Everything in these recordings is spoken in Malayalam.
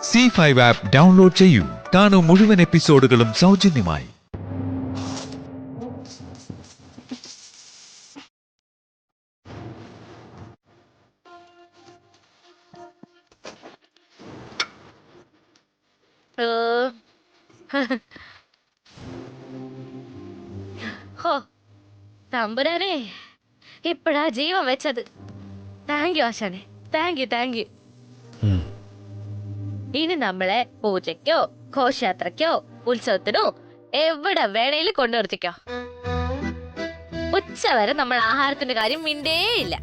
C5 ആപ്പ് ഡൗൺലോഡ് ചെയ്യൂ. കാണൂ മുഴുവൻ എപ്പിസോഡുകളും സൗജന്യമായി. ഹോ തമ്പുരാനെ, ഇപ്പഴാ ജീവൻ വെച്ചത്. താങ്ക് യു ആശാനെ, താങ്ക് യു. ഇനി നമ്മളെ പൂജയ്ക്കോ ഘോഷയാത്രയ്ക്കോ ഉത്സവത്തിനോ എവിടെ വേണേലും കൊണ്ടുവരുത്തിക്കോ. ഉച്ചവരെ നമ്മൾ ആഹാരത്തിന്റെ കാര്യം മിണ്ടേയില്ല.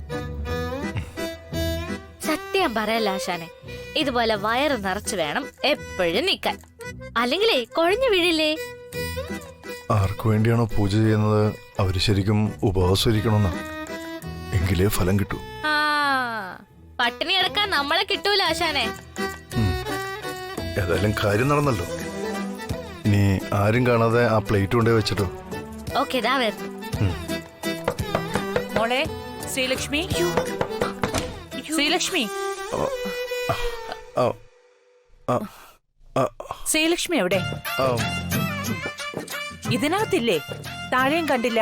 സത്യം പറയല്ല ആശാനെ, ഇതുപോലെ വയറ് നിറച്ചു വേണം എപ്പോഴും നിക്കാൻ, അല്ലെങ്കിലേ കുഴഞ്ഞു വീഴില്ലേ. ആർക്കു വേണ്ടിയാണോ പൂജ ചെയ്യുന്നത് അവര് ശരിക്കും ഉപവാസം ഇരിക്കണമെന്നാ, എങ്കിലേ ഫലം കിട്ടൂ. ആ പട്ടിണി കിടക്കാൻ നമ്മളെ കിട്ടൂല ആശാനെ. ഏതായാലും കാര്യം നടന്നല്ലോ. ഇനി ആരും കാണാതെ ആ പ്ലേറ്റ് കൊണ്ടേ വെച്ചിട്ടോ. ഓക്കെ, ദാ വരുന്നു. മോളെ ശ്രീലക്ഷ്മി, ശ്രീലക്ഷ്മി, ശ്രീലക്ഷ്മി എവിടെ? ഇതിനകത്തില്ലേ? താഴെയും കണ്ടില്ല.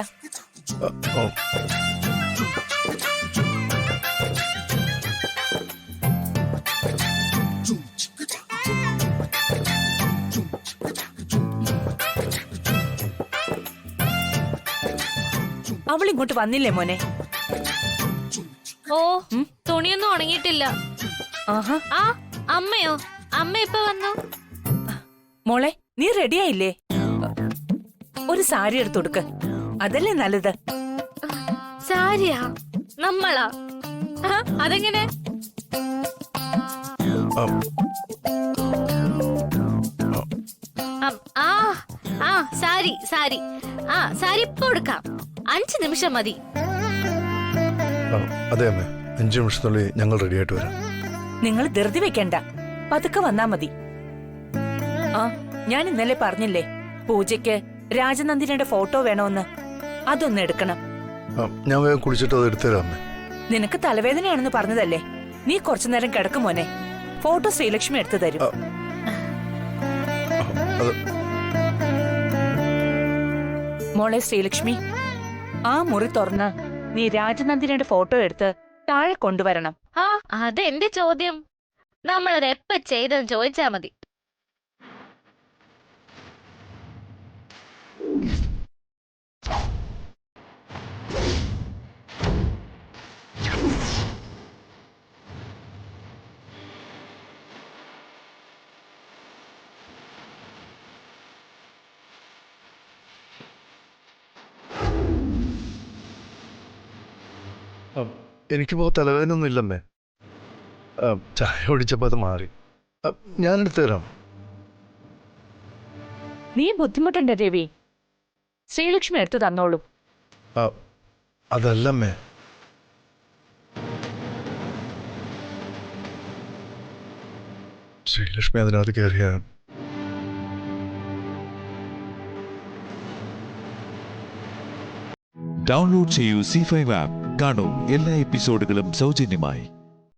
അവൾ ഇങ്ങോട്ട് വന്നില്ലേ മോനെ? ഓ, തുണിയൊന്നും ഉണങ്ങിയിട്ടില്ല. ആഹാ, ആ അമ്മയോ? അമ്മ ഇപ്പൊ വന്നു. മോളെ നീ റെഡിയായില്ലേ? ഒരു സാരി എടുത്തു കൊടുക്ക്, അതല്ലേ നല്ലത്. സാരിയാ? നമ്മളാ? അതെങ്ങനെ? ആ സാരി സാരി ആ സാരി ഇപ്പൊ കൊടുക്കാം. 5 നിമിഷം മതി. അതെ അമ്മേ, 5 നിമിഷത്തിനുള്ളിൽ ഞങ്ങൾ റെഡി ആയിട്ട് വരാം. നിങ്ങൾ ധൃതി വെക്കണ്ട, പതുക്കെ വന്നാ മതി. ആ ഞാൻ ഇന്നലെ പറഞ്ഞില്ലേ പൂജയ്ക്ക് രാജനന്ദിനിയുടെ ഫോട്ടോ വേണമെന്ന്, അതൊന്ന് എടുക്കണം. ഞാൻ വേഗം കുളിച്ചിട്ട് അത് എടുത്തുതരാം അമ്മേ. നിനക്ക് തലവേദനയാണെന്ന് പറഞ്ഞതല്ലേ, നീ കുറച്ചു നേരം കിടക്കും മോനെ. ഫോട്ടോ ശ്രീലക്ഷ്മി എടുത്തു തരും. മോളെ ശ്രീലക്ഷ്മി, ആ മുറി തുറന്ന് നീ രാജനന്ദിനിയുടെ ഫോട്ടോ എടുത്ത് താഴെ കൊണ്ടുവരണം. ആ അതെന്റെ ചോദ്യം. നമ്മളത് എപ്പ ചെയ്തെന്ന് ചോദിച്ചാ മതി. എനിക്കിപ്പോ തലവേദന ഒന്നും ഇല്ലമ്മേ. ചായ കുടിച്ചപ്പോ അത് മാറി. ഞാൻ എടുത്തു തരാം. നീ ബുദ്ധിമുട്ടുണ്ട് രവി, ശ്രീലക്ഷ്മി എടുത്തു തന്നോളൂ. അതല്ലമ്മേ, ശ്രീലക്ഷ്മി അതിനകത്ത് കയറിയ ഡൗൺലോഡ് ചെയ്യൂ C5 ആപ്പ്. കാണൂ എല്ലാ എപ്പിസോഡുകളും സൗജന്യമായി.